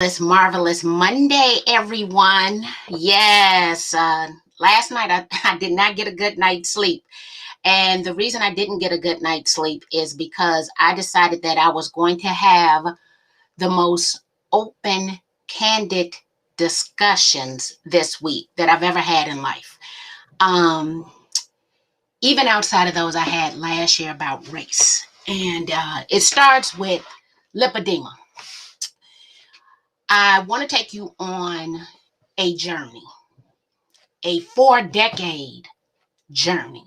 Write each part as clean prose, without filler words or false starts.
It's marvelous Monday, everyone. Yes, last night I did not get a good night's sleep. And the reason I didn't get a good night's sleep is because I decided that I was going to have the most open, candid discussions this week that I've ever had in life. Um, Even outside of those I had last year about race. And it starts with lipedema. I want to take you on a journey, a 4-decade journey.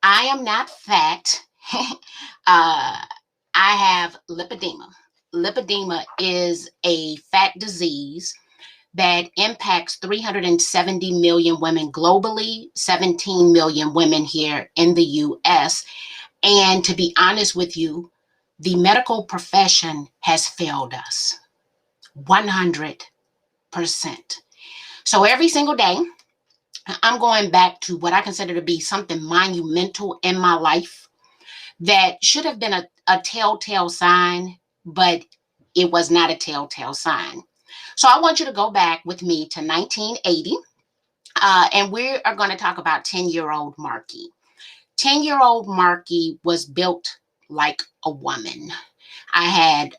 I am not fat. I have lipedema. Lipedema is a fat disease that impacts 370 million women globally, 17 million women here in the US. And to be honest with you, the medical profession has failed us 100%. So every single day, I'm going back to what I consider to be something monumental in my life that should have been a telltale sign, but it was not a telltale sign. So I want you to go back with me to 1980, and we are going to talk about 10-year-old Marky. 10-year-old Marky was built like a woman. I had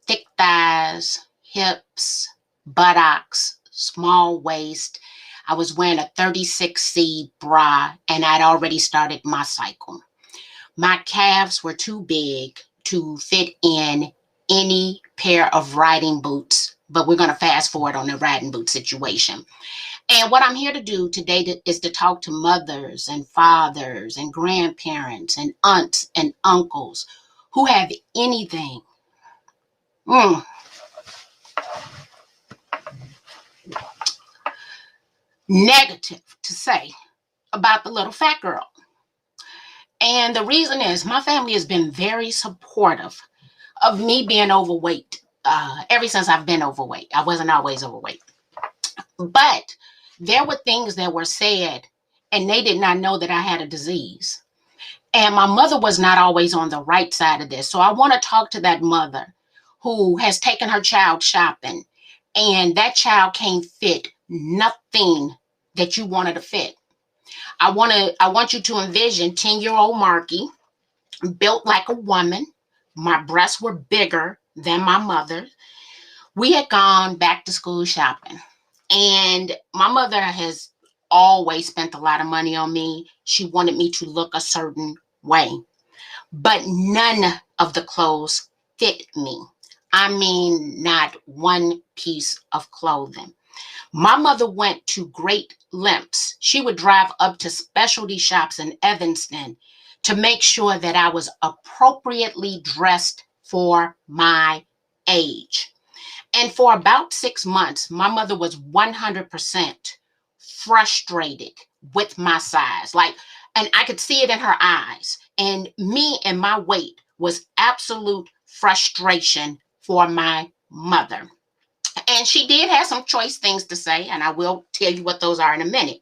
thick thighs, hips, buttocks, small waist. I was wearing a 36C bra, and I'd already started my cycle. My calves were too big to fit in any pair of riding boots, but we're going to fast forward on the riding boot situation. And what I'm here to do today is to talk to mothers and fathers and grandparents and aunts and uncles who have anything negative to say about the little fat girl. And the reason is my family has been very supportive of me being overweight ever since I've been overweight. I wasn't always overweight. But there were things that were said, and they did not know that I had a disease. And my mother was not always on the right side of this. So I want to talk to that mother who has taken her child shopping, and that child can't fit nothing that you wanted to fit. I want you to envision 10-year-old Marky, built like a woman. My breasts were bigger than my mother's. We had gone back to school shopping, and my mother has always spent a lot of money on me. She wanted me to look a certain way, but none of the clothes fit me. I mean, not one piece of clothing. My mother went to great lengths. She would drive up to specialty shops in Evanston to make sure that I was appropriately dressed for my age. And for about 6 months, my mother was 100% frustrated with my size. And I could see it in her eyes. And me and my weight was absolute frustration for my mother. And she did have some choice things to say, and I will tell you what those are in a minute.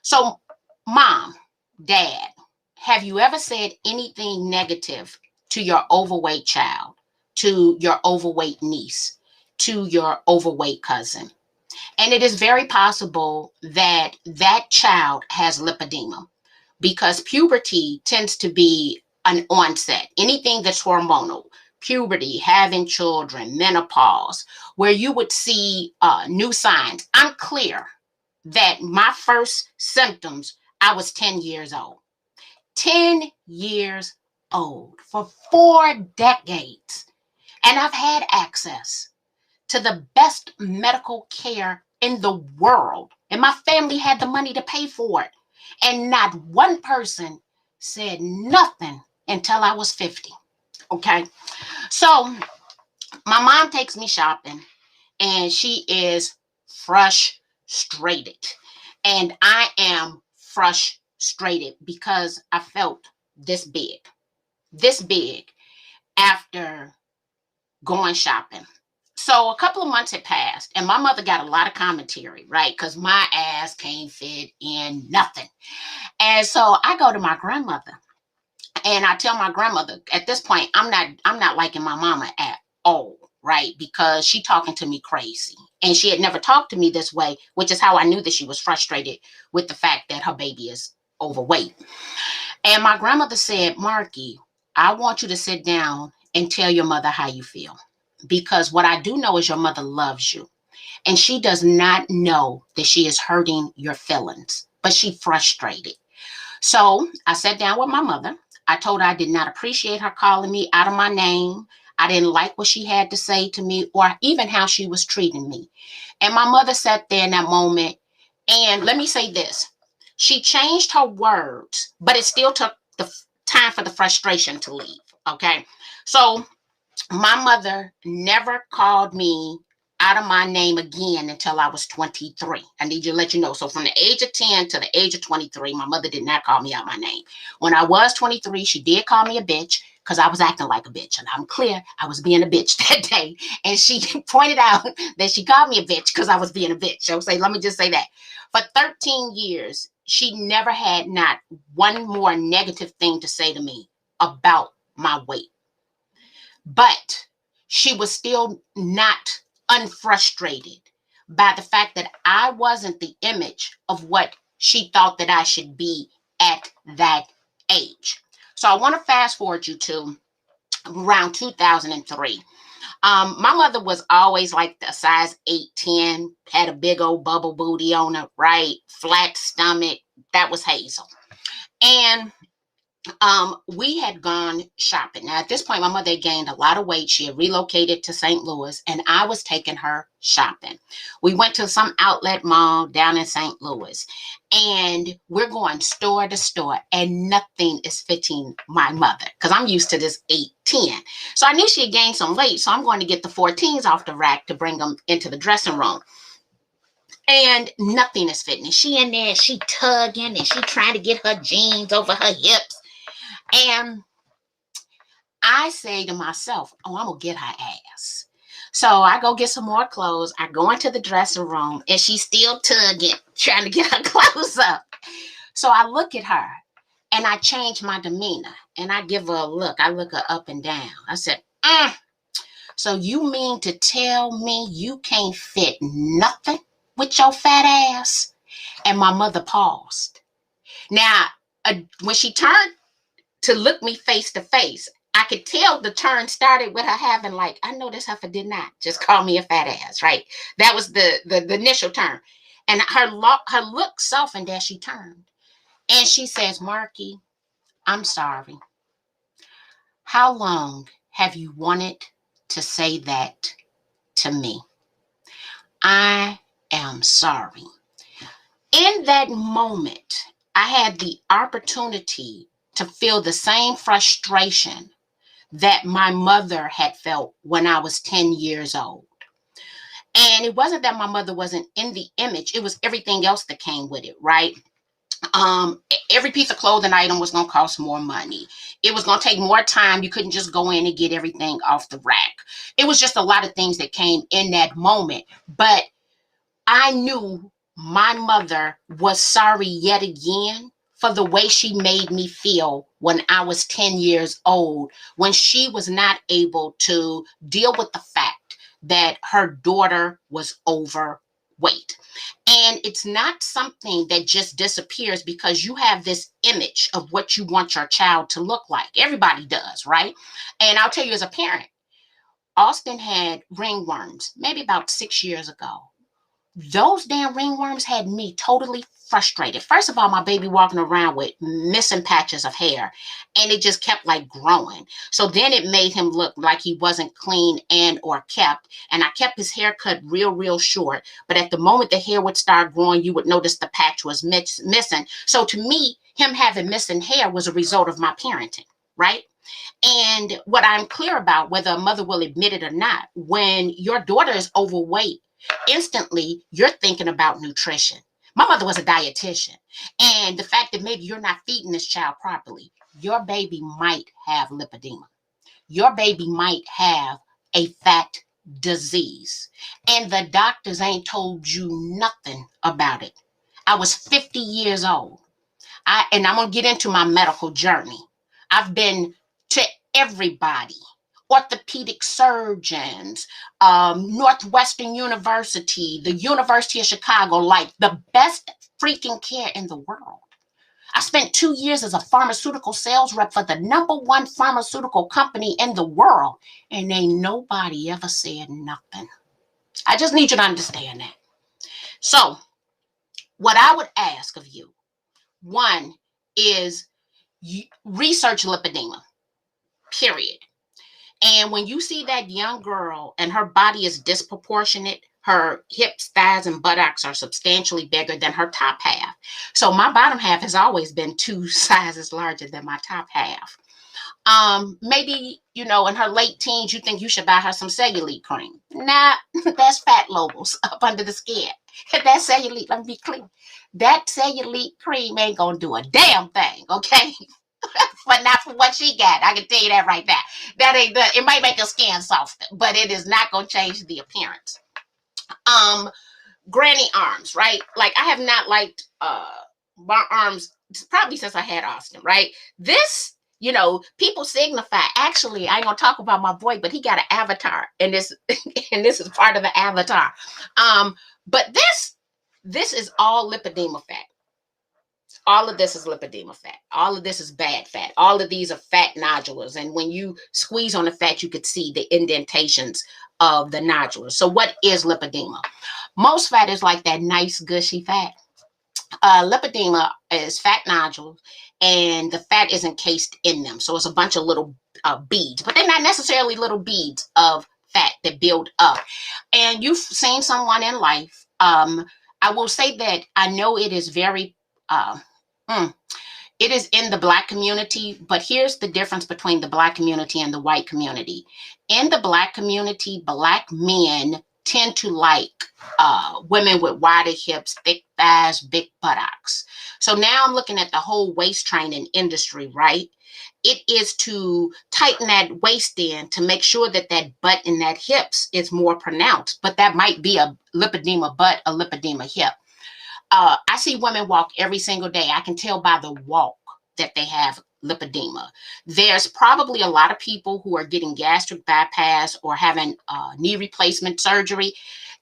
So, Mom, Dad, have you ever said anything negative to your overweight child, to your overweight niece, to your overweight cousin? And it is very possible that that child has lipedema because puberty tends to be an onset. Anything that's hormonal, puberty, having children, menopause, where you would see new signs. I'm clear that my first symptoms, I was 10 years old. 10 years old for 4 decades. And I've had access to the best medical care in the world. And my family had the money to pay for it. And not one person said nothing until I was 50. Okay. So my mom takes me shopping and she is frustrated. And I am frustrated because I felt this big after going shopping. So a couple of months had passed and my mother got a lot of commentary, right? Because my ass can't fit in nothing. And so I go to my grandmother and I tell my grandmother at this point, I'm not liking my mama at all. right? Because she talking to me crazy. And she had never talked to me this way, which is how I knew that she was frustrated with the fact that her baby is overweight. And my grandmother said, Marky, I want you to sit down and tell your mother how you feel. Because what I do know is your mother loves you. And she does not know that she is hurting your feelings, but she frustrated. So I sat down with my mother. I told her I did not appreciate her calling me out of my name. I didn't like what she had to say to me or even how she was treating me. And my mother sat there in that moment. And let me say this. She changed her words, but it still took the time for the frustration to leave. Okay. So my mother never called me out of my name again until I was 23. I need to let you know. So from the age of 10 to the age of 23, my mother did not call me out my name. When I was 23, she did call me a bitch because I was acting like a bitch. And I'm clear, I was being a bitch that day. And she pointed out that she called me a bitch because I was being a bitch. So let me just say that. For 13 years, she never had not one more negative thing to say to me about my weight. But she was still not unfrustrated by the fact that I wasn't the image of what she thought that I should be at that age. So I want to fast forward you to around 2003. My mother was always like the size 8'10", had a big old bubble booty on her, right? Flat stomach. That was Hazel. And we had gone shopping. Now, at this point, my mother had gained a lot of weight. She had relocated to St. Louis, and I was taking her shopping. We went to some outlet mall down in St. Louis, and we're going store to store, and nothing is fitting my mother because I'm used to this 8'10". So I knew she had gained some weight, so I'm going to get the 14s off the rack to bring them into the dressing room. And nothing is fitting. She in there, she tugging, and she trying to get her jeans over her hips. And I say to myself, oh, I'm going to get her ass. So I go get some more clothes. I go into the dressing room and she's still tugging, trying to get her clothes up. So I look at her and I change my demeanor and I give her a look. I look her up and down. I said, so you mean to tell me you can't fit nothing with your fat ass? And my mother paused. Now, when she turned to look me face to face, I could tell the turn started with her having like, I know this heifer did not just call me a fat ass, right? That was the initial turn. And her look softened as she turned. And she says, Marky, I'm sorry. How long have you wanted to say that to me? I am sorry. In that moment, I had the opportunity to feel the same frustration that my mother had felt when I was 10 years old. And it wasn't that my mother wasn't in the image, it was everything else that came with it, right? Every piece of clothing item was going to cost more money. It was going to take more time. You couldn't just go in and get everything off the rack. It was just a lot of things that came in that moment. But I knew my mother was sorry yet again for the way she made me feel when I was 10 years old, when she was not able to deal with the fact that her daughter was overweight. And it's not something that just disappears because you have this image of what you want your child to look like. Everybody does, right? And I'll tell you as a parent, Austin had ringworms maybe about 6 years ago. Those damn ringworms had me totally frustrated. First of all, my baby walking around with missing patches of hair, and it just kept like growing. So then it made him look like he wasn't clean and or kept. And I kept his hair cut real short. But at the moment the hair would start growing, you would notice the patch was missing. So to me, him having missing hair was a result of my parenting, right? And what I'm clear about, whether a mother will admit it or not, when your daughter is overweight, instantly you're thinking about nutrition. My mother was a dietitian, and the fact that maybe you're not feeding this child properly, your baby might have lipedema. Your baby might have a fat disease, and the doctors ain't told you nothing about it. I was 50 years old. And I'm going to get into my medical journey. I've been to everybody orthopedic surgeons, Northwestern University, the University of Chicago, like the best freaking care in the world. I spent 2 years as a pharmaceutical sales rep for the #1 pharmaceutical company in the world, and ain't nobody ever said nothing. I just need you to understand that. So, what I would ask of you, one, is research lipedema, period. And when you see that young girl and her body is disproportionate, her hips, thighs, and buttocks are substantially bigger than her top half. So my bottom half has always been 2 sizes larger than my top half. Maybe, in her late teens, you think you should buy her some cellulite cream. Nah, that's fat logos up under the skin. That cellulite, let me be clear. That cellulite cream ain't gonna do a damn thing, okay? But not for what she got. I can tell you that right there. That ain't the. It might make her skin softer, but it is not gonna change the appearance. Granny arms, right? Like I have not liked my arms probably since I had Austin, right? This, people signify. Actually, I ain't gonna talk about my boy, but he got an avatar, and this and this is part of the avatar. But this is all lipedema fat. All of this is lipedema fat. All of this is bad fat. All of these are fat nodules. And when you squeeze on the fat, you could see the indentations of the nodules. So what is lipedema? Most fat is like that nice, gushy fat. Lipedema is fat nodules, and the fat is encased in them. So it's a bunch of little beads, but they're not necessarily little beads of fat that build up. And you've seen someone in life. I will say that I know it is very it is in the Black community, but here's the difference between the Black community and the white community. In the Black community, Black men tend to like women with wider hips, thick thighs, big buttocks. So now I'm looking at the whole waist training industry, right? It is to tighten that waist in to make sure that that butt and that hips is more pronounced, but that might be a lipedema butt, a lipedema hip. I see women walk every single day. I can tell by the walk that they have lipedema. There's probably a lot of people who are getting gastric bypass or having knee replacement surgery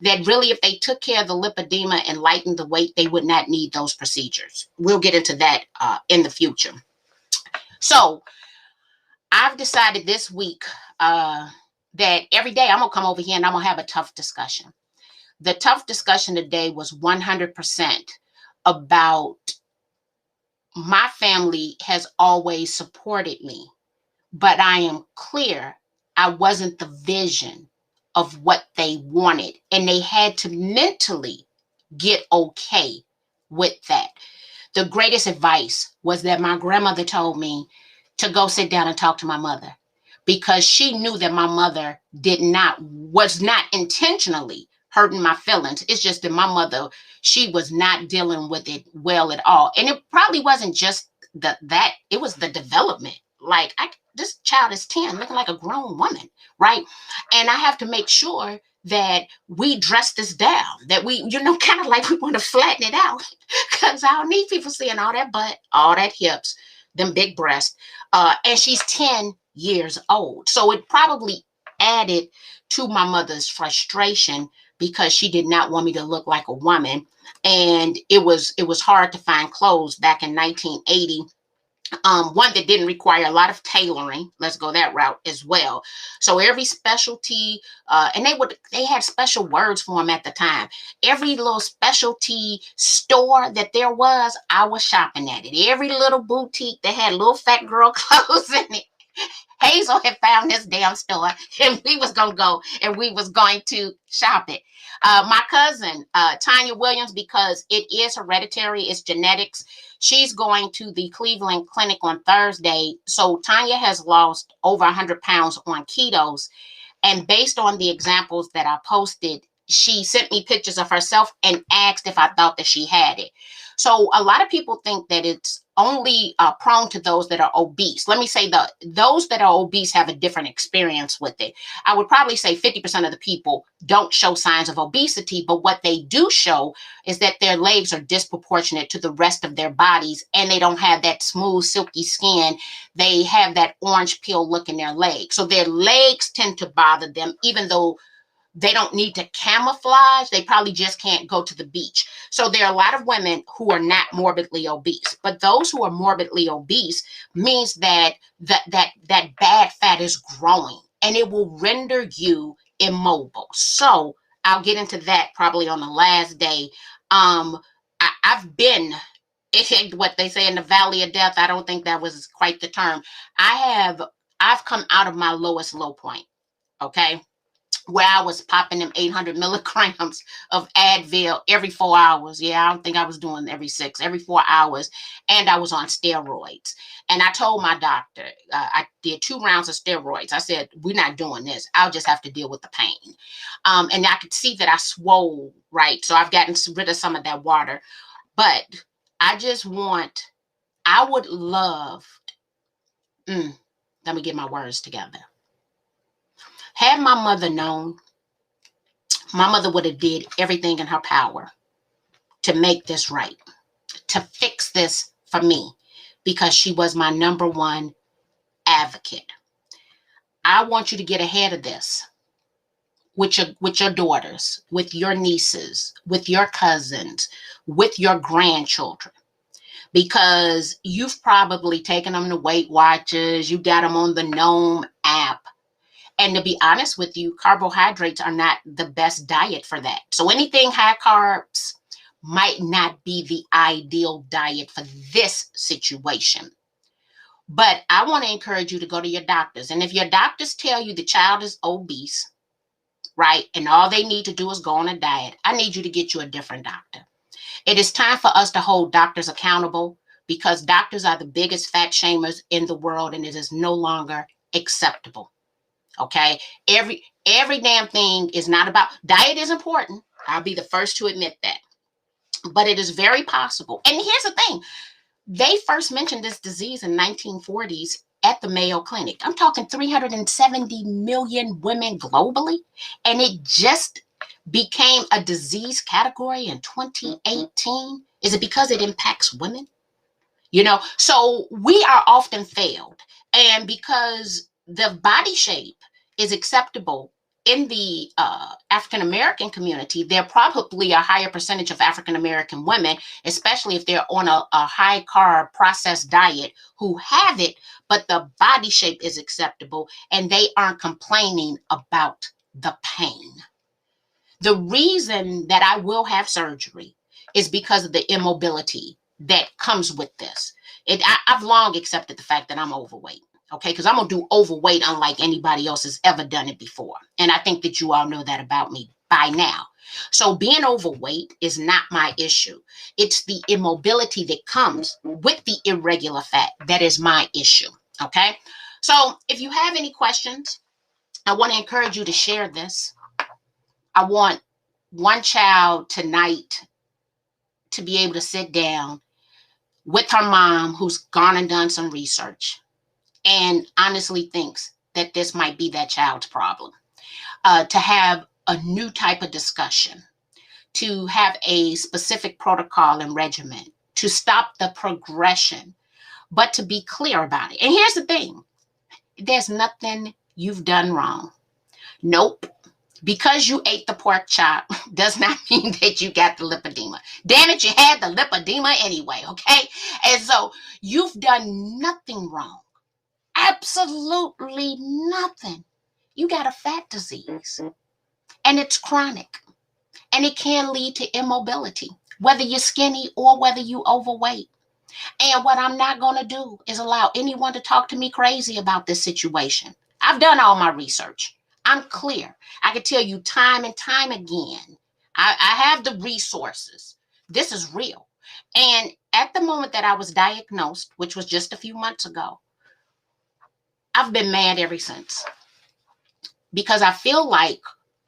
that really, if they took care of the lipedema and lightened the weight, they would not need those procedures. We'll get into that in the future. So I've decided this week that every day I'm going to come over here and I'm going to have a tough discussion. The tough discussion today was 100% about my family has always supported me, but I am clear I wasn't the vision of what they wanted, and they had to mentally get okay with that. The greatest advice was that my grandmother told me to go sit down and talk to my mother, because she knew that my mother was not intentionally hurting my feelings. It's just that my mother, she was not dealing with it well at all. And it probably wasn't just that, it was the development. Like, this child is 10, looking like a grown woman, right? And I have to make sure that we dress this down, that we, kind of like we want to flatten it out, because I don't need people seeing all that butt, all that hips, them big breasts. And she's 10 years old. So it probably added to my mother's frustration, because she did not want me to look like a woman. And it was hard to find clothes back in 1980. One that didn't require a lot of tailoring. Let's go that route as well. So every specialty, and they had special words for them at the time. Every little specialty store that there was, I was shopping at it. Every little boutique that had little fat girl clothes in it, Hazel had found this damn store, and we was going to go and we was going to shop it. My cousin, Tanya Williams, because it is hereditary, it's genetics, she's going to the Cleveland Clinic on Thursday. So Tanya has lost over 100 pounds on ketos. And based on the examples that I posted, she sent me pictures of herself and asked if I thought that she had it. So a lot of people think that it's only prone to those that are obese. Let me say those that are obese have a different experience with it. I would probably say 50% of the people don't show signs of obesity, but what they do show is that their legs are disproportionate to the rest of their bodies, and they don't have that smooth, silky skin. They have that orange peel look in their legs. So their legs tend to bother them, even though they don't need to camouflage. They probably just can't go to the beach. So there are a lot of women who are not morbidly obese, but those who are morbidly obese means that that bad fat is growing and it will render you immobile. So I'll get into that probably on the last day. I've been what they say in the valley of death. I don't think that was quite the term. I've come out of my lowest low point. Okay, where I was popping them 800 milligrams of Advil every 4 hours. Yeah, I don't think I was doing every 6, every 4 hours. And I was on steroids. And I told my doctor, I did 2 rounds of steroids. I said, we're not doing this. I'll just have to deal with the pain. And I could see that I swole, right? So I've gotten rid of some of that water. But I would love, let me get my words together. Had my mother known, my mother would have did everything in her power to make this right, to fix this for me, because she was my number one advocate. I want you to get ahead of this with your daughters, with your nieces, with your cousins, with your grandchildren, because you've probably taken them to Weight Watchers, you got them on the Gnome app. And to be honest with you, carbohydrates are not the best diet for that. So anything high carbs might not be the ideal diet for this situation. But I want to encourage you to go to your doctors. And if your doctors tell you the child is obese, right, and all they need to do is go on a diet, I need you to get you a different doctor. It is time for us to hold doctors accountable, because doctors are the biggest fat shamers in the world, and it is no longer acceptable. Okay, every damn thing is not about diet. Is important. I'll be the first to admit that, but it is very possible. And here's the thing: they first mentioned this disease in 1940s at the Mayo Clinic. I'm talking 370 million women globally, and it just became a disease category in 2018. Is it because it impacts women? So we are often failed, and because the body shape is acceptable in the African American community, there probably a higher percentage of African American women, especially if they're on a high carb processed diet, who have it, but the body shape is acceptable and they aren't complaining about the pain. The reason that I will have surgery is because of the immobility that comes with this. I've long accepted the fact that I'm overweight. Okay, because I'm going to do overweight unlike anybody else has ever done it before. And I think that you all know that about me by now. So being overweight is not my issue. It's the immobility that comes with the irregular fat that is my issue. Okay, so if you have any questions, I want to encourage you to share this. I want one child tonight to be able to sit down with her mom, who's gone and done some research and honestly thinks that this might be that child's problem, to have a new type of discussion, to have a specific protocol and regimen, to stop the progression, but to be clear about it. And here's the thing: there's nothing you've done wrong. Nope. Because you ate the pork chop does not mean that you got the lipedema. Damn it, you had the lipedema anyway, okay? And so you've done nothing wrong. Absolutely nothing. You got a fat disease, and it's chronic, and it can lead to immobility, whether you're skinny or whether you overweight. And what I'm not going to do is allow anyone to talk to me crazy about this situation. I've done all my research. I'm clear. I can tell you time and time again, I have the resources. This is real. And at the moment that I was diagnosed, which was just a few months ago, I've been mad ever since, because I feel like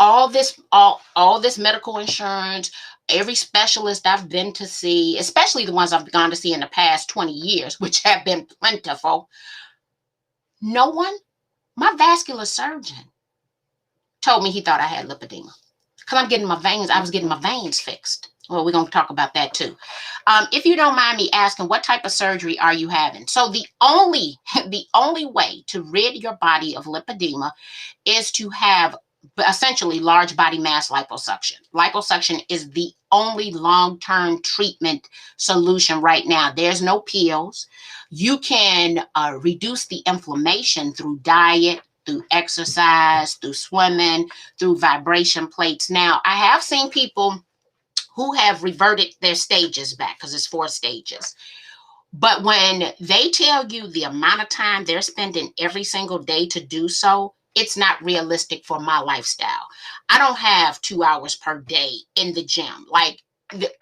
all this medical insurance, every specialist I've been to see, especially the ones I've gone to see in the past 20 years, which have been plentiful, no one, my vascular surgeon told me he thought I had lipedema. Because I was getting my veins fixed. Well, we're going to talk about that too. If you don't mind me asking, what type of surgery are you having? So the only way to rid your body of lipedema is to have essentially large body mass liposuction. Liposuction is the only long-term treatment solution right now. There's no pills. You can reduce the inflammation through diet, through exercise, through swimming, through vibration plates. Now, I have seen people who have reverted their stages back, because it's 4 stages. But when they tell you the amount of time they're spending every single day to do so, it's not realistic for my lifestyle. I don't have 2 hours per day in the gym. Like,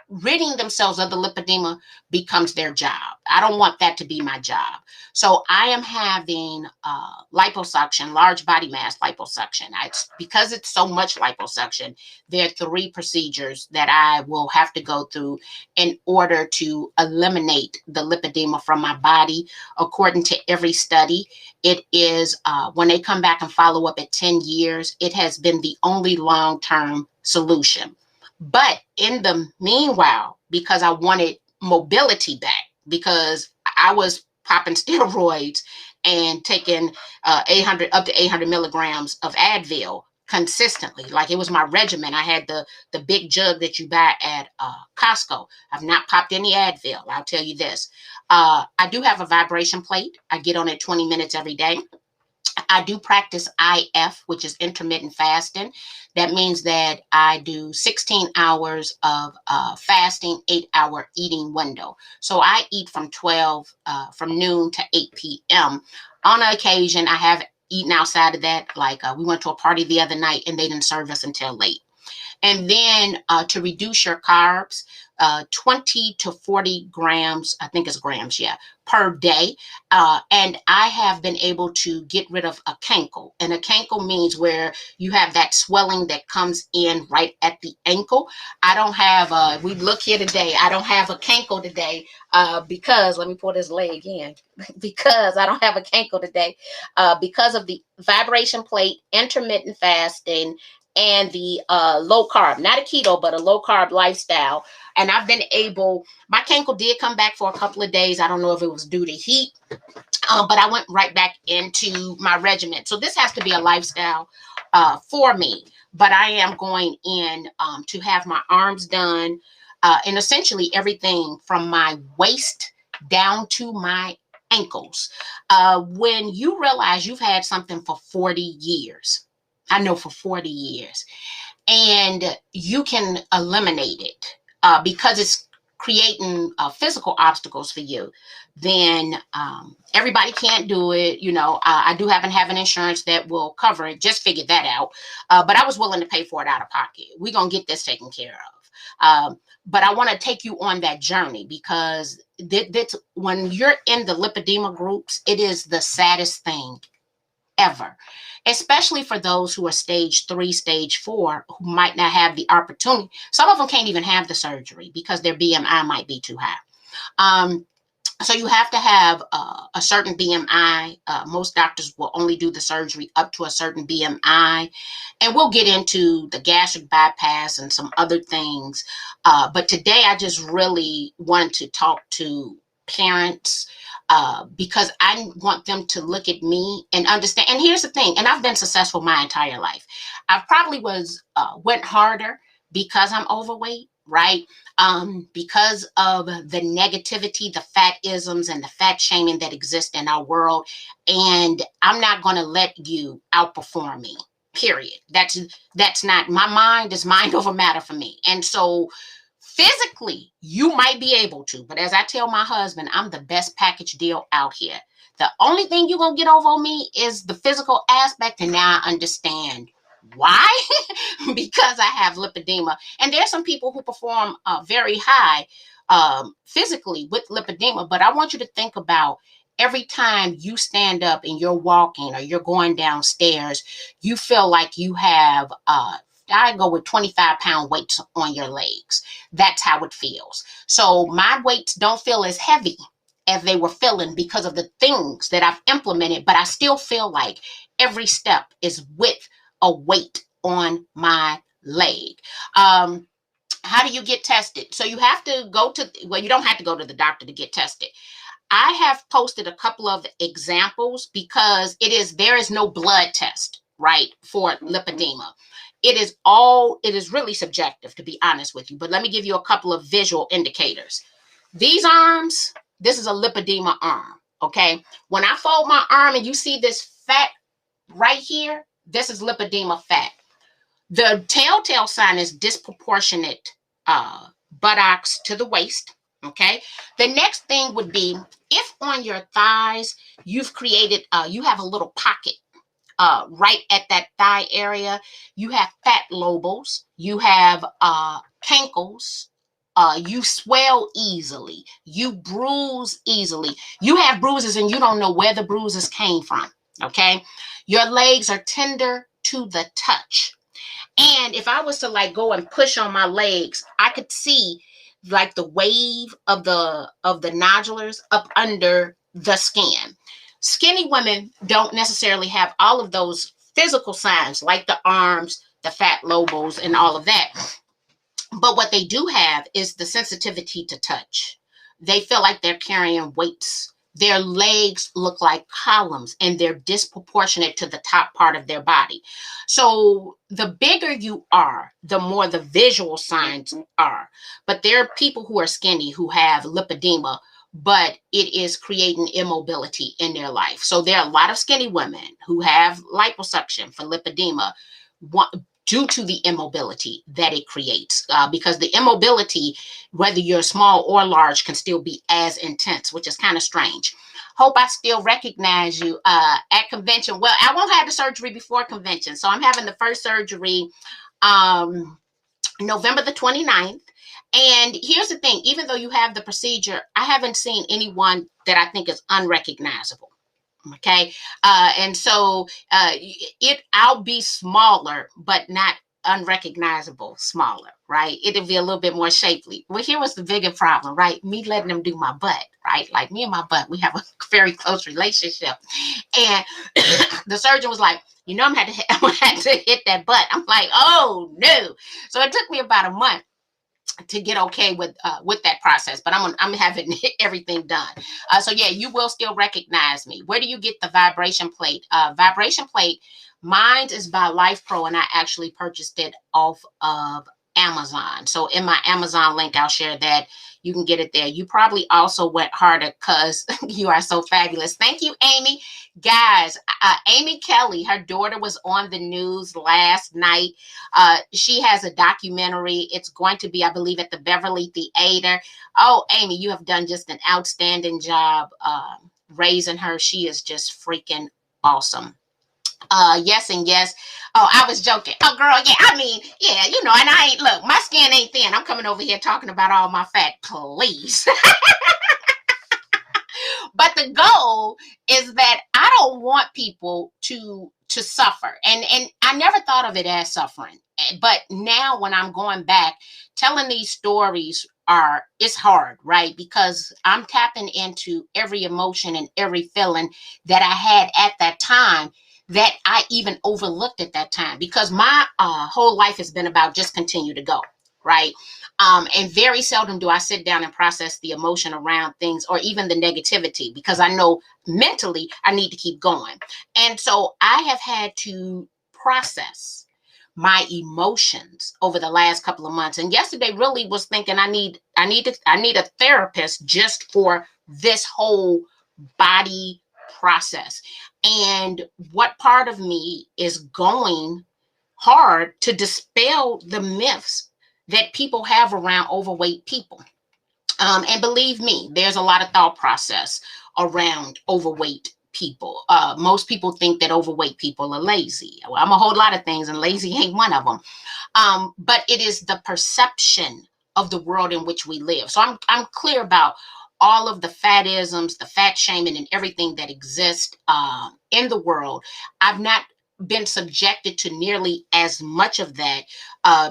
ridding themselves of the lipedema becomes their job. I don't want that to be my job. So I am having liposuction, large body mass liposuction. Because it's so much liposuction, there are 3 procedures that I will have to go through in order to eliminate the lipedema from my body. According to every study, it is, when they come back and follow up at 10 years, it has been the only long-term solution. But in the meanwhile, because I wanted mobility back, because I was popping steroids and taking 800 up to 800 milligrams of Advil consistently, like it was my regimen. I had the big jug that you buy at Costco. I've not popped any Advil. I'll tell you this. I do have a vibration plate. I get on it 20 minutes every day. I do practice IF, which is intermittent fasting. That means that I do 16 hours of fasting, 8-hour eating window. So I eat from noon to 8 p.m. On occasion, I have eaten outside of that. Like we went to a party the other night and they didn't serve us until late. And then to reduce your carbs, 20 to 40 grams, I think it's grams, yeah, per day. And I have been able to get rid of a cankle. And a cankle means where you have that swelling that comes in right at the ankle. I don't have, we look here today, I don't have a cankle today because, let me pull this leg in, because I don't have a cankle today because of the vibration plate, intermittent fasting, and the low carb, not a keto, but a low carb lifestyle. And I've been able, my cankle did come back for a couple of days. I don't know if it was due to heat, but I went right back into my regimen. So this has to be a lifestyle for me. But I am going in to have my arms done and essentially everything from my waist down to my ankles. When you realize you've had something for 40 years, I know for 40 years, and you can eliminate it because it's creating physical obstacles for you, then everybody can't do it. You know, I do happen to have an insurance that will cover it. Just figured that out. But I was willing to pay for it out of pocket. We're going to get this taken care of. But I want to take you on that journey because when you're in the lipedema groups, it is the saddest thing ever, especially for those who are stage 3, stage 4, who might not have the opportunity. Some of them can't even have the surgery because their BMI might be too high. So you have to have a certain BMI. Most doctors will only do the surgery up to a certain BMI. And we'll get into the gastric bypass and some other things. But today I just really wanted to talk to parents because I want them to look at me and understand. And here's the thing, and I've been successful my entire life. I probably went harder because I'm overweight, right? Because of the negativity, the fatisms, and the fat shaming that exist in our world. And I'm not going to let you outperform me, period. That's not, my mind is mind over matter for me. And so physically, you might be able to, but as I tell my husband, I'm the best package deal out here. The only thing you're going to get over on me is the physical aspect, and now I understand why. Because I have lipedema. And there's some people who perform very high physically with lipedema, but I want you to think about every time you stand up and you're walking or you're going downstairs, you feel like you have I go with 25-pound weights on your legs. That's how it feels. So my weights don't feel as heavy as they were feeling because of the things that I've implemented, but I still feel like every step is with a weight on my leg. How do you get tested? So you have to go to, well, you don't have to go to the doctor to get tested. I have posted a couple of examples because there is no blood test, right, for lipedema. It is really subjective, to be honest with you. But let me give you a couple of visual indicators. These arms, this is a lipedema arm, okay? When I fold my arm and you see this fat right here, this is lipedema fat. The telltale sign is disproportionate buttocks to the waist. Okay. The next thing would be if on your thighs you've created, you have a little pocket right at that thigh area. You have fat lobos. You have cankles. You swell easily. You bruise easily. You have bruises and you don't know where the bruises came from. Okay. Your legs are tender to the touch. And if I was to like go and push on my legs, I could see like the wave of the nodulars up under the skin. Skinny women don't necessarily have all of those physical signs like the arms, the fat lobos, and all of that. But what they do have is the sensitivity to touch. They feel like they're carrying weights. Their legs look like columns and they're disproportionate to the top part of their body. So the bigger you are, the more the visual signs are. But there are people who are skinny who have lipedema, but it is creating immobility in their life. So there are a lot of skinny women who have liposuction for lipedema due to the immobility that it creates, because the immobility, whether you're small or large, can still be as intense, which is kind of strange. Hope I still recognize you at convention. Well, I won't have the surgery before convention. So I'm having the first surgery November the 29th. And here's the thing, even though you have the procedure, I haven't seen anyone that I think is unrecognizable. Okay. And so I'll be smaller, but not unrecognizable smaller, right? It'll be a little bit more shapely. Well, here was the bigger problem, right? Me letting them do my butt, right? Like me and my butt, we have a very close relationship. And the surgeon was like, I'm gonna have to hit that butt. I'm like, oh no. So it took me about a month to get okay with that process, but I'm having everything done. So yeah, you will still recognize me. Where do you get the vibration plate? Vibration plate, mine is by Life Pro, and I actually purchased it off of Amazon. So in my Amazon link, I'll share that. You can get it there. You probably also went harder because you are so fabulous. Thank you, Amy. Guys, Amy Kelly, her daughter was on the news last night. She has a documentary. It's going to be, I believe, at the Beverly Theater. Oh, Amy, you have done just an outstanding job raising her. She is just freaking awesome. Yes and yes. Oh, I was joking. Oh, girl, yeah, I mean, yeah, and look, my skin ain't thin. I'm coming over here talking about all my fat, please. But the goal is that I don't want people to suffer. And I never thought of it as suffering. But now when I'm going back, telling these stories it's hard, right? Because I'm tapping into every emotion and every feeling that I had at that time that I even overlooked at that time, because my whole life has been about just continue to go, right? And very seldom do I sit down and process the emotion around things or even the negativity, because I know mentally I need to keep going. And so I have had to process my emotions over the last couple of months. And yesterday really was thinking I need a therapist just for this whole body process. And what part of me is going hard to dispel the myths that people have around overweight people. And believe me, there's a lot of thought process around overweight people. Most people think that overweight people are lazy. Well, I'm a whole lot of things, and lazy ain't one of them. But it is the perception of the world in which we live. So I'm clear about all of the fatisms, the fat shaming, and everything that exists in the world. I've not been subjected to nearly as much of that,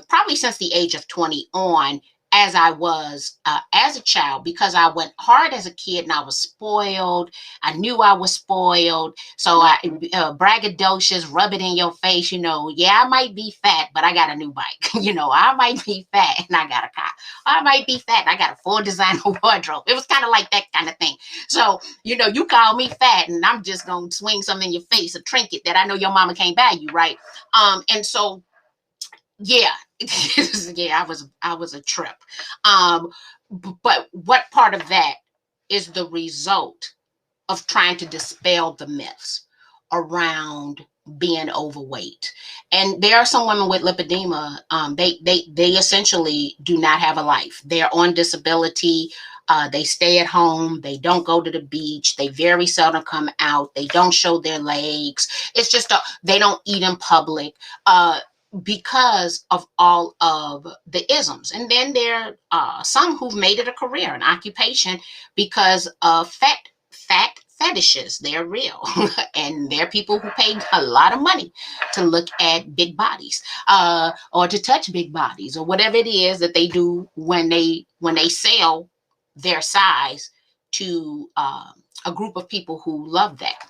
probably since the age of 20 on, as I was as a child, because I went hard as a kid and I was spoiled. I knew I was spoiled. So I braggadocious, rub it in your face, yeah, I might be fat, but I got a new bike. I might be fat and I got a car. I might be fat and I got a full designer wardrobe. It was kind of like that kind of thing. So, you call me fat and I'm just going to swing something in your face, a trinket that I know your mama can't buy you, right? And so, yeah, yeah, I was a trip. But what part of that is the result of trying to dispel the myths around being overweight? And there are some women with lipedema. They essentially do not have a life. They're on disability. They stay at home. They don't go to the beach. They very seldom come out. They don't show their legs. It's just they don't eat in public. Because of all of the isms. And then there are some who've made it a career, an occupation, because of fat fetishes. They're real. And there are people who pay a lot of money to look at big bodies, or to touch big bodies, or whatever it is that they do when they sell their size to a group of people who love that.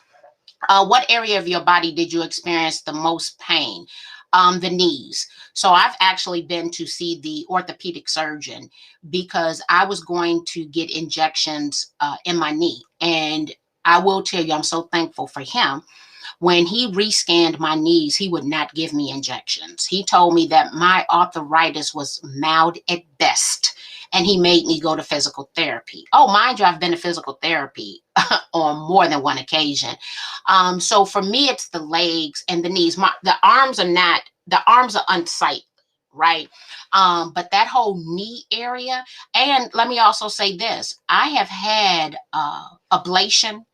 What area of your body did you experience the most pain? The knees. So I've actually been to see the orthopedic surgeon because I was going to get injections in my knee. And I will tell you, I'm so thankful for him. When he rescanned my knees, he would not give me injections. He told me that my arthritis was mild at best, and he made me go to physical therapy. Oh, mind you, I've been to physical therapy on more than one occasion. So for me, it's the legs and the knees. The arms are unsightly, right? But that whole knee area. And let me also say this: I have had ablation.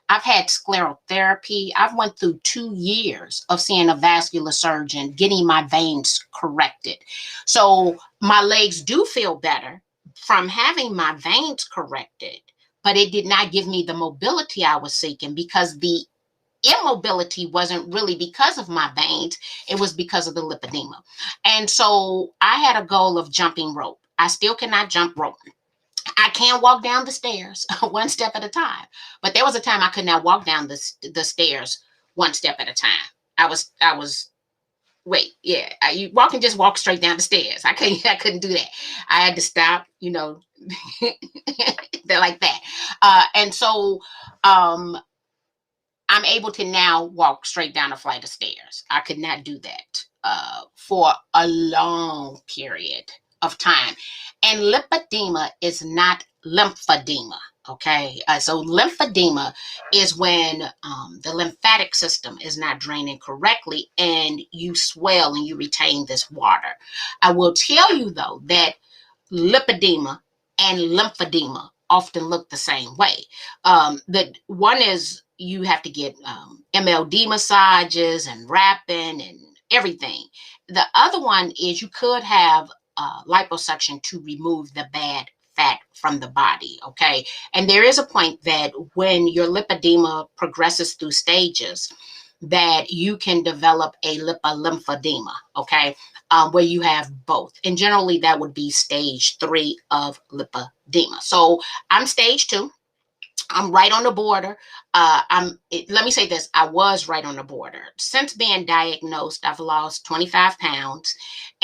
I've had sclerotherapy. I've went through 2 years of seeing a vascular surgeon, getting my veins corrected. So my legs do feel better from having my veins corrected, but it did not give me the mobility I was seeking, because the immobility wasn't really because of my veins. It was because of the lipedema. And so I had a goal of jumping rope. I still cannot jump rope. I can walk down the stairs one step at a time. But there was a time I could not walk down the stairs one step at a time. Wait, yeah. Just walk straight down the stairs. I couldn't do that. I had to stop, they're like that. And so I'm able to now walk straight down a flight of stairs. I could not do that for a long period of time. And lipedema is not lymphedema. Okay, so lymphedema is when the lymphatic system is not draining correctly and you swell and you retain this water. I will tell you though that lipedema and lymphedema often look the same way. The one is you have to get MLD massages and wrapping and everything. The other one is you could have liposuction to remove the bad fat from the body. Okay. And there is a point that when your lipedema progresses through stages, that you can develop a lymphedema. Okay. Where you have both. And generally that would be stage 3 of lipedema. So I'm stage 2. I'm right on the border. Let me say this. I was right on the border. Since being diagnosed, I've lost 25 pounds.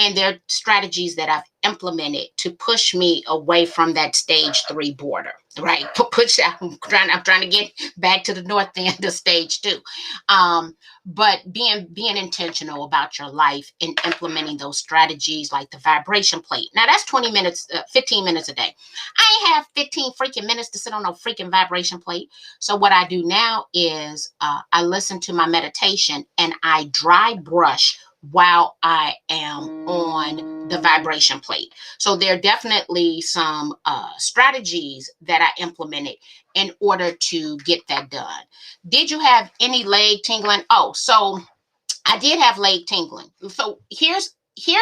And there are strategies that I've implemented to push me away from that stage 3 border, right? I'm trying to get back to the north end of stage 2. But being intentional about your life and implementing those strategies like the vibration plate. Now that's 20 minutes, 15 minutes a day. I ain't have 15 freaking minutes to sit on no freaking vibration plate. So what I do now is I listen to my meditation and I dry brush while I am on the vibration plate. So there are definitely some strategies that I implemented in order to get that done. Did you have any leg tingling? Oh, so I did have leg tingling. So here's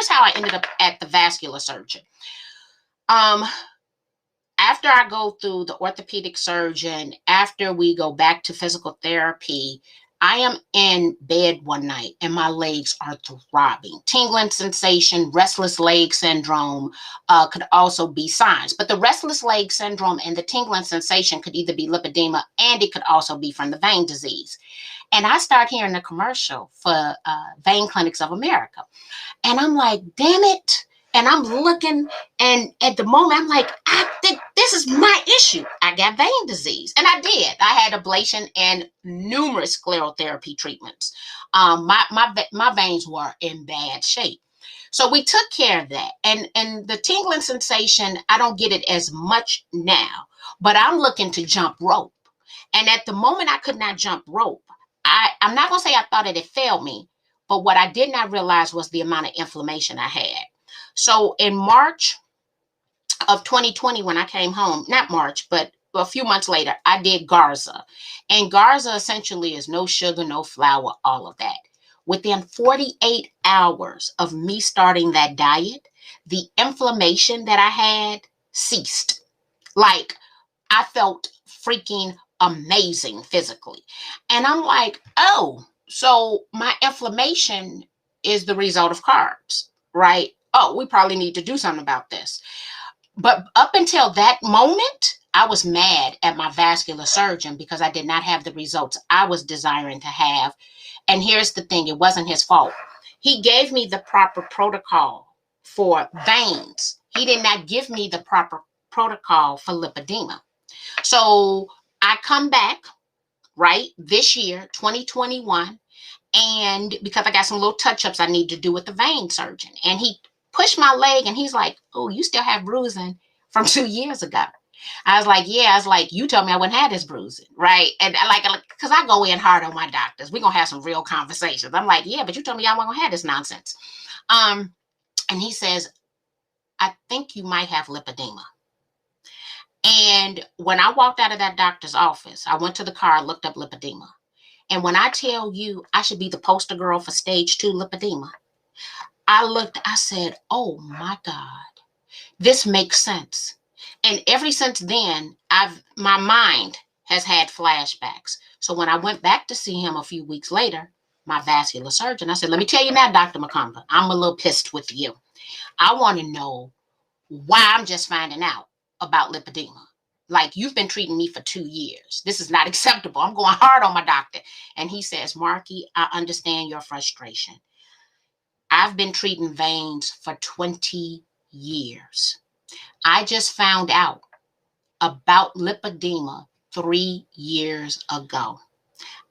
how I ended up at the vascular surgeon. After I go through the orthopedic surgeon, after we go back to physical therapy, I am in bed one night and my legs are throbbing. Tingling sensation, restless leg syndrome could also be signs. But the restless leg syndrome and the tingling sensation could either be lipedema and it could also be from the vein disease. And I start hearing the commercial for Vein Clinics of America. And I'm like, damn it. And I'm looking, and at the moment, I'm like, I think this is my issue. I got vein disease. And I did. I had ablation and numerous sclerotherapy treatments. My veins were in bad shape. So we took care of that. And the tingling sensation, I don't get it as much now, but I'm looking to jump rope. And at the moment I could not jump rope, I'm not going to say I thought it had failed me, but what I did not realize was the amount of inflammation I had. So in March of 2020, when I came home, not March, but a few months later, I did Garza. And Garza essentially is no sugar, no flour, all of that. Within 48 hours of me starting that diet, the inflammation that I had ceased. Like, I felt freaking amazing physically. And I'm like, oh, so my inflammation is the result of carbs, right? Oh, we probably need to do something about this. But up until that moment, I was mad at my vascular surgeon because I did not have the results I was desiring to have. And here's the thing, it wasn't his fault. He gave me the proper protocol for veins. He did not give me the proper protocol for lipedema. So I come back, right, this year, 2021, and because I got some little touch-ups I need to do with the vein surgeon. And he pushed my leg and he's like, oh, you still have bruising from 2 years ago. I was like, yeah. I was like, you told me I wouldn't have this bruising, right? And because I go in hard on my doctors. We're going to have some real conversations. I'm like, yeah, but you told me I wasn't going to have this nonsense. And he says, I think you might have lipedema. And when I walked out of that doctor's office, I went to the car, looked up lipedema. And when I tell you I should be the poster girl for stage 2 lipedema, I said, oh my God, this makes sense. And ever since then, my mind has had flashbacks. So when I went back to see him a few weeks later, my vascular surgeon, I said, let me tell you now, Dr. McCumber, I'm a little pissed with you. I want to know why I'm just finding out about lipedema. Like, you've been treating me for 2 years. This is not acceptable. I'm going hard on my doctor. And he says, Marky, I understand your frustration. I've been treating veins for 20 years. I just found out about lipedema 3 years ago.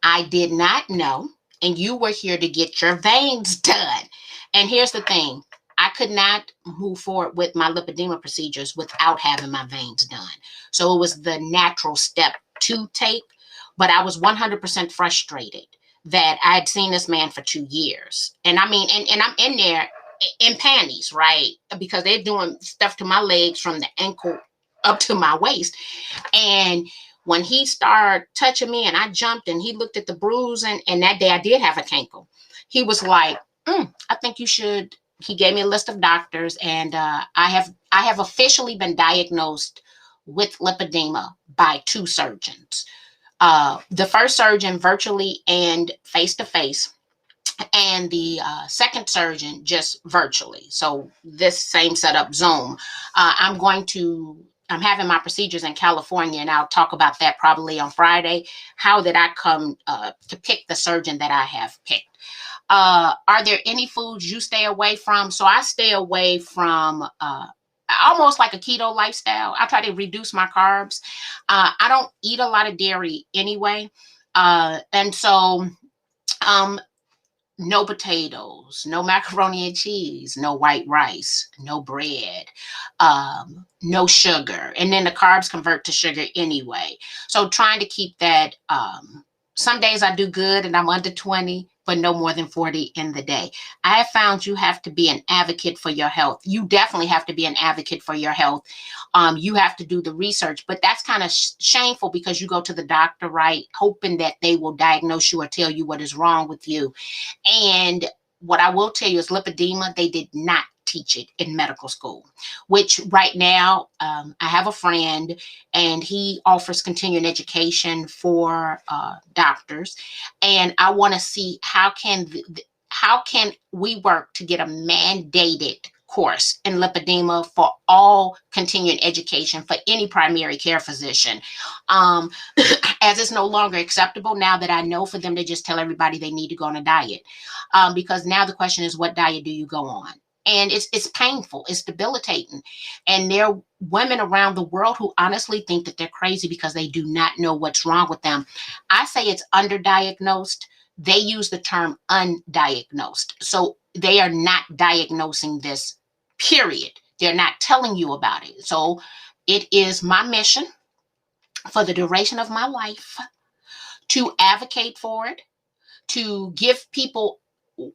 I did not know, and you were here to get your veins done. And here's the thing. I could not move forward with my lipedema procedures without having my veins done. So it was the natural step to take, but I was 100% frustrated that I had seen this man for 2 years. And I mean, and I'm in there in panties, right? Because they're doing stuff to my legs from the ankle up to my waist. And when he started touching me and I jumped and he looked at the bruise, and that day I did have a cankle, he was like, I think you should. He gave me a list of doctors, and I have officially been diagnosed with lipedema by 2 surgeons. The first surgeon virtually and face-to-face, and the second surgeon just virtually. So this same setup, Zoom. I'm having my procedures in California, and I'll talk about that probably on Friday. How did I come to pick the surgeon that I have picked? Are there any foods you stay away from? So I stay away from almost like a keto lifestyle. I try to reduce my carbs. I don't eat a lot of dairy anyway. And so no potatoes, no macaroni and cheese, no white rice, no bread, no sugar. And then the carbs convert to sugar anyway. So trying to keep that. Some days I do good and I'm under 20, but no more than 40 in the day. I have found you have to be an advocate for your health. You definitely have to be an advocate for your health. You have to do the research, but that's kind of shameful because you go to the doctor, right, hoping that they will diagnose you or tell you what is wrong with you. And what I will tell you is lipedema, they did not teach it in medical school, which right now I have a friend and he offers continuing education for doctors. And I want to see how can we work to get a mandated course in lipedema for all continuing education for any primary care physician. As it's no longer acceptable now that I know for them to just tell everybody they need to go on a diet. Because now the question is, what diet do you go on? And it's painful, it's debilitating. And there are women around the world who honestly think that they're crazy because they do not know what's wrong with them. I say it's underdiagnosed. They use the term undiagnosed. So they are not diagnosing this, period. They're not telling you about it. So it is my mission for the duration of my life to advocate for it, to give people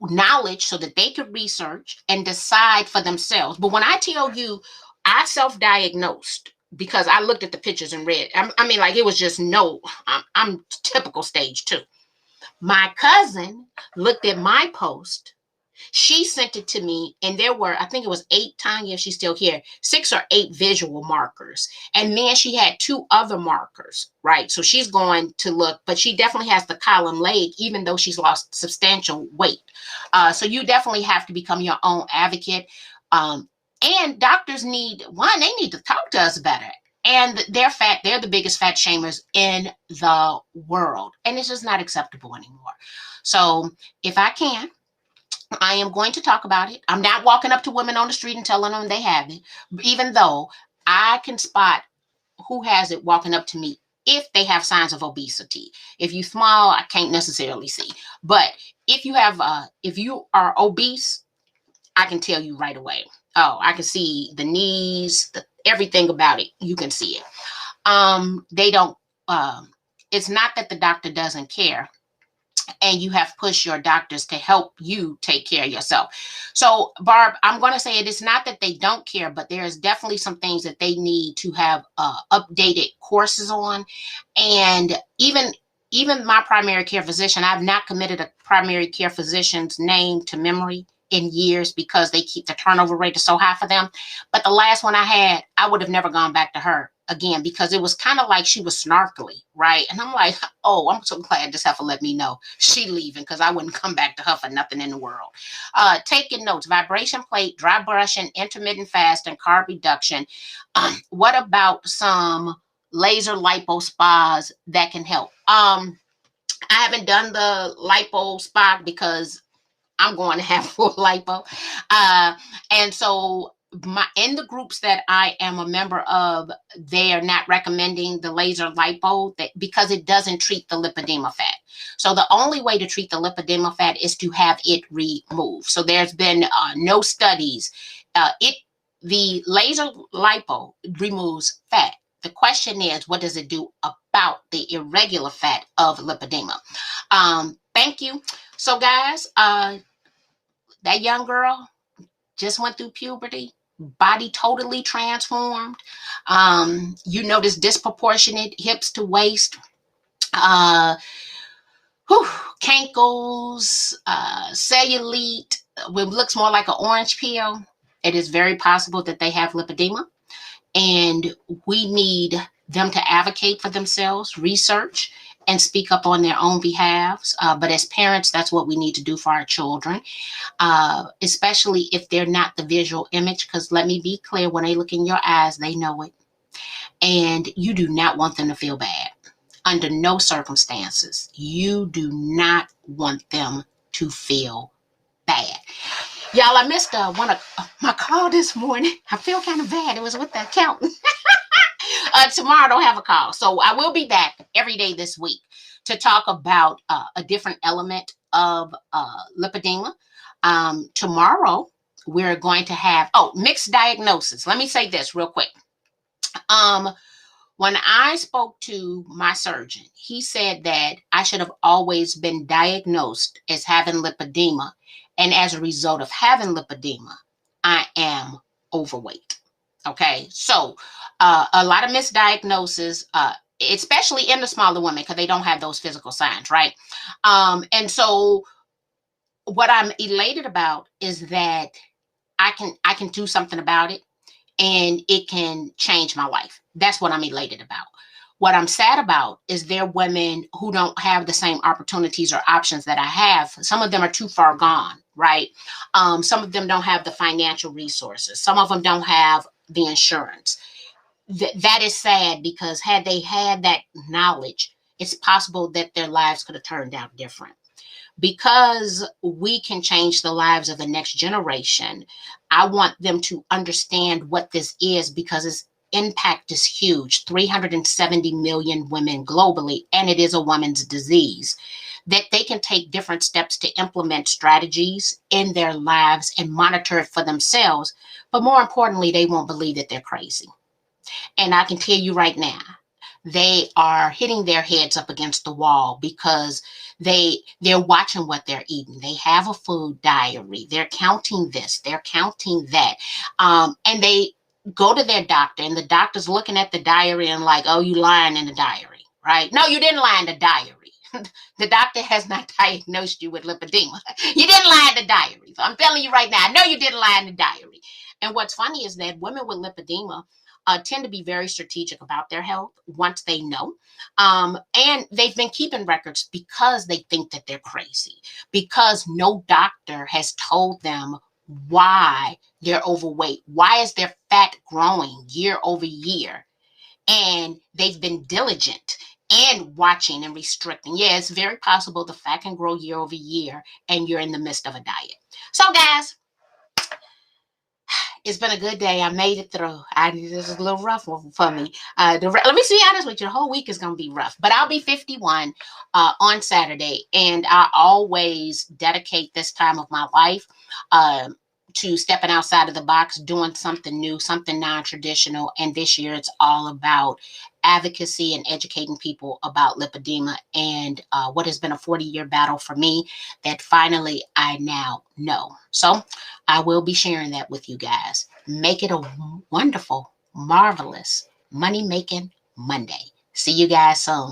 knowledge so that they could research and decide for themselves. But when I tell you, I self-diagnosed because I looked at the pictures and read. I mean, like, it was just no, I'm typical stage 2. My cousin looked at my post. She sent it to me, and there were, I think it was 8, Tanya, she's still here, 6 or 8 visual markers. And then she had 2 other markers, right? So she's going to look, but she definitely has the column leg, even though she's lost substantial weight. So you definitely have to become your own advocate. And doctors need, one, they need to talk to us better. And they're the biggest fat shamers in the world. And it's just not acceptable anymore. So if I can, I am going to talk about it. I'm not walking up to women on the street and telling them they have it, even though I can spot who has it walking up to me if they have signs of obesity. If you smile, I can't necessarily see. But if you are obese, I can tell you right away. Oh, I can see the knees, everything about it. You can see it. They don't, it's not that the doctor doesn't care. And you have pushed your doctors to help you take care of yourself. So, Barb, I'm going to say it is not that they don't care, but there's definitely some things that they need to have updated courses on. And even my primary care physician, I've not committed a primary care physician's name to memory in years because they keep the turnover rate is so high for them. But the last one I had, I would have never gone back to her again because it was kind of like she was snarkly, right? And I'm like, oh, I'm so glad this heifer let me know she leaving because I wouldn't come back to her for nothing in the world. Taking notes: vibration plate, dry brushing, intermittent fasting, carb reduction. What about some laser lipo spas that can help? I haven't done the lipo spa because I'm going to have full lipo. And so in the groups that I am a member of, they are not recommending the laser lipo because it doesn't treat the lipedema fat. So the only way to treat the lipedema fat is to have it removed. So there's been no studies. The laser lipo removes fat. The question is, what does it do about the irregular fat of lipedema? Thank you. So guys, that young girl just went through puberty, body totally transformed. You notice disproportionate hips to waist, cankles, cellulite, it looks more like an orange peel. It is very possible that they have lipedema, and we need them to advocate for themselves, research, and speak up on their own behalves. But as parents, that's what we need to do for our children, especially if they're not the visual image, because let me be clear, when they look in your eyes, they know it. And you do not want them to feel bad. Under no circumstances, you do not want them to feel bad. Y'all, I missed one of my call this morning. I feel kind of bad. It was with the accountant. Tomorrow I don't have a call. So I will be back every day this week to talk about a different element of lipedema. Tomorrow we're going to have, mixed diagnosis. Let me say this real quick. When I spoke to my surgeon, he said that I should have always been diagnosed as having lipedema. And as a result of having lipedema, I am overweight. Okay, so a lot of misdiagnosis, especially in the smaller women, because they don't have those physical signs, right? And so what I'm elated about is that I can do something about it, and it can change my life. That's what I'm elated about. What I'm sad about is there are women who don't have the same opportunities or options that I have. Some of them are too far gone, right? Some of them don't have the financial resources. Some of them don't have the insurance. That is sad, because had they had that knowledge, it's possible that their lives could have turned out different. Because we can change the lives of the next generation, I want them to understand what this is, because its impact is huge. 370 million women globally, and it is a woman's disease. That they can take different steps to implement strategies in their lives and monitor it for themselves. But more importantly, they won't believe that they're crazy. And I can tell you right now, they are hitting their heads up against the wall, because they're watching what they're eating. They have a food diary. They're counting this, they're counting that. And they go to their doctor, and the doctor's looking at the diary and like, oh, you lying in the diary, right? No, you didn't lie in the diary. The doctor has not diagnosed you with lipedema. You didn't lie in the diary. So I'm telling you right now, I know you didn't lie in the diary. And what's funny is that women with lipedema tend to be very strategic about their health once they know. And they've been keeping records because they think that they're crazy, because no doctor has told them why they're overweight. Why is their fat growing year over year? And they've been diligent and watching and restricting. Yeah, it's very possible the fat can grow year over year and you're in the midst of a diet. So, guys, it's been a good day. I made it through. This is a little rough for me. Let me be honest with you. The whole week is going to be rough. But I'll be 51 on Saturday. And I always dedicate this time of my life to stepping outside of the box, doing something new, something non-traditional. And this year it's all about advocacy and educating people about lipedema, and what has been a 40-year battle for me that finally I now know. So I will be sharing that with you guys. Make it a wonderful, marvelous, money-making Monday. See you guys soon.